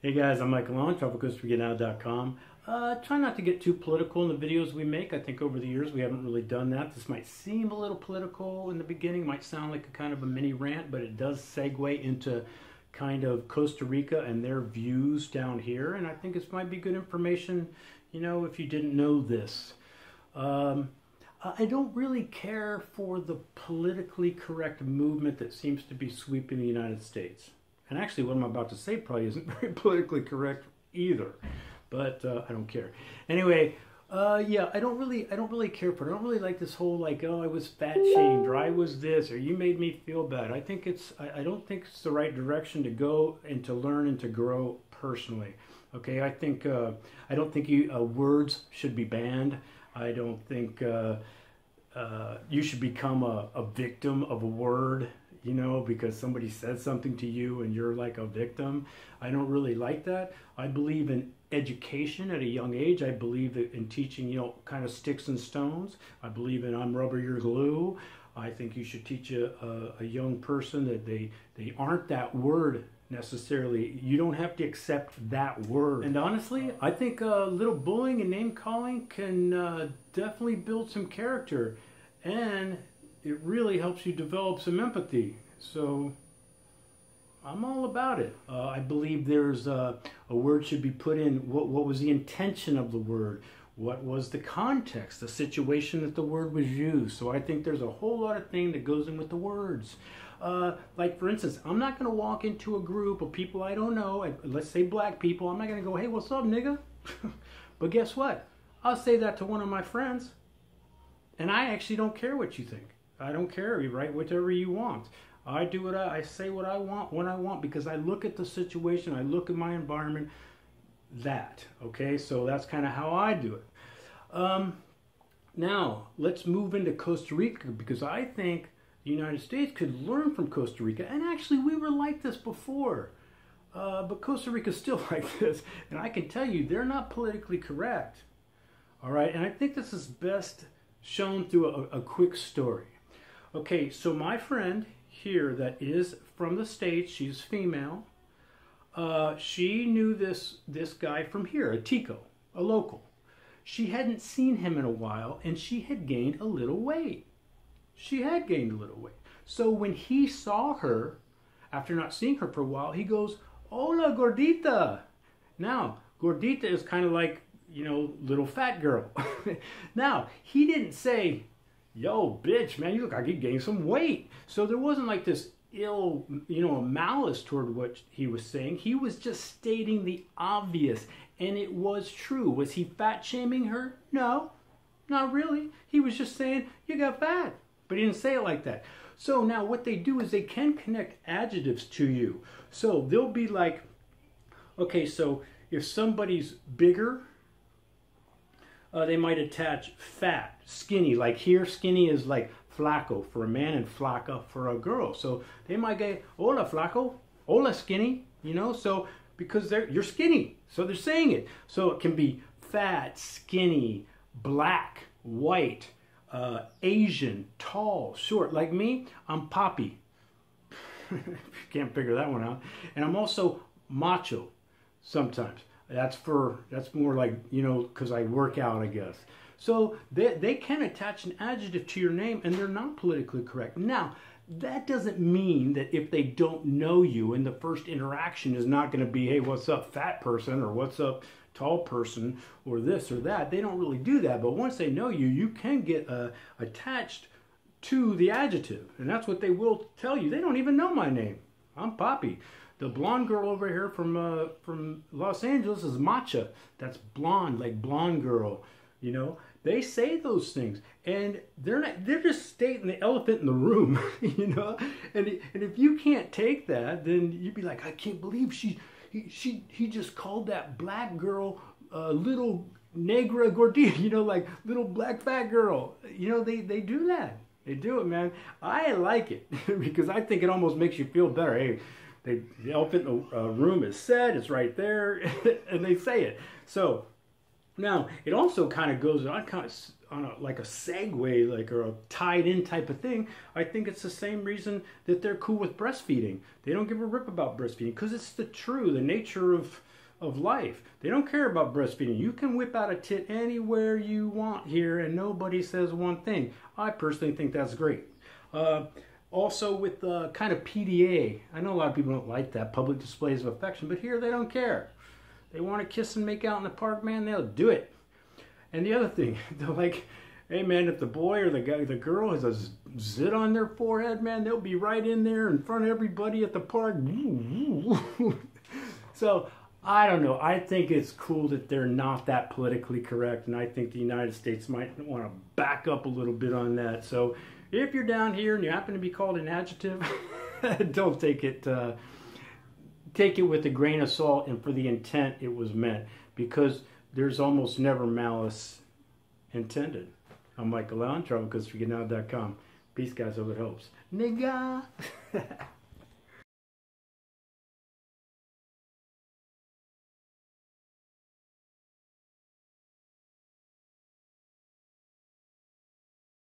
Hey guys, I'm Michael on TropicalCostaRicanNow.com. Try not to get too political in the videos we make. I think over the years we haven't really done that. This might seem a little political in the beginning, might sound like a kind of a mini rant, but it does segue into kind of Costa Rica and their views down here. And I think this might be good information, you know, if you didn't know this. I don't really care for the politically correct movement that seems to be sweeping the United States. And actually what I'm about to say probably isn't very politically correct either, but I don't care. Anyway, yeah, I don't really care for it. I don't really like this whole like, oh, I was fat shamed, or I was this, or you made me feel bad. I think I don't think it's the right direction to go and to learn and to grow personally. Okay, I think I don't think words should be banned. I don't think you should become a victim of a word, you know, because somebody said something to you and you're like a victim. I don't really like that. I believe in education at a young age. I believe in teaching, you know, kind of sticks and stones. I believe in I'm rubber, you're glue. I think you should teach a young person that they aren't that word necessarily. You don't have to accept that word. And honestly, I think little bullying and name calling can definitely build some character, and it really helps you develop some empathy. So I'm all about it. I believe there's a word should be put in. What was the intention of the word? What was the context, the situation that the word was used? So I think there's a whole lot of thing that goes in with the words. Like for instance, I'm not going to walk into a group of people I don't know, let's say black people. I'm not going to go, hey, what's up, nigga? But guess what? I'll say that to one of my friends, and I actually don't care what you think. I don't care. You write whatever you want. I do what I say what I want when I want, because I look at the situation, I look at my environment. Okay, so that's kind of how I do it. Now let's move into Costa Rica, because I think the United States could learn from Costa Rica, and actually we were like this before, but Costa Rica's still like this, and I can tell you they're not politically correct. All right, and I think this is best shown through a quick story. Okay, so my friend here that is from the States, she's female. She knew this guy from here, a Tico, a local. She hadn't seen him in a while, and she had gained a little weight. She had gained a little weight. So when he saw her, after not seeing her for a while, he goes, "Hola, gordita." Now, gordita is kind of like, you know, little fat girl. Now, he didn't say, "Yo, bitch, man, you look like you gained some weight." So there wasn't like this ill, you know, malice toward what he was saying. He was just stating the obvious, and it was true. Was he fat shaming her? No, not really. He was just saying, you got fat, but he didn't say it like that. So now what they do is they can connect adjectives to you. So they'll be like, okay, so if somebody's bigger, they might attach fat, skinny. Like here, skinny is like flaco for a man and flaca for a girl. So they might get, hola flaco, hola skinny, you know, so because you're skinny, so they're saying it. So it can be fat, skinny, black, white, Asian, tall, short. Like me, I'm Poppy. Can't figure that one out. And I'm also macho sometimes. That's more like, you know, because I work out, I guess. So they can attach an adjective to your name, and they're not politically correct. Now, that doesn't mean that if they don't know you and the first interaction is not going to be, hey, what's up, fat person, or what's up, tall person, or this or that. They don't really do that. But once they know you, you can get attached to the adjective. And that's what they will tell you. They don't even know my name. I'm Poppy. The blonde girl over here from Los Angeles is Matcha. That's blonde, like blonde girl. You know, they say those things, and they're just stating the elephant in the room. You know, and if you can't take that, then you'd be like, I can't believe he just called that black girl little negra gordita. You know, like little black fat girl. You know, they do that. They do it, man. I like it because I think it almost makes you feel better. Hey. The elephant in the room is said, it's right there, and they say it. So now it also kind of goes on like a segue, like, or a tied in type of thing, I think it's the same reason that they're cool with breastfeeding. They don't give a rip about breastfeeding because it's the nature of life. They don't care about breastfeeding. You can whip out a tit anywhere you want here and nobody says one thing. I personally think that's great. Also with kind of PDA, I know a lot of people don't like that, public displays of affection, but here they don't care. They want to kiss and make out in the park, man, they'll do it. And the other thing, they're like, hey man, if the boy or the girl has a zit on their forehead, man, they'll be right in there in front of everybody at the park. So, I don't know. I think it's cool that they're not that politically correct, and I think the United States might want to back up a little bit on that. So, if you're down here and you happen to be called an adjective, don't take it with a grain of salt and for the intent it was meant, because there's almost never malice intended. I'm Michael Allen, TravelCoasterGetNow.com. Peace, guys. Hope it helps. Nigga!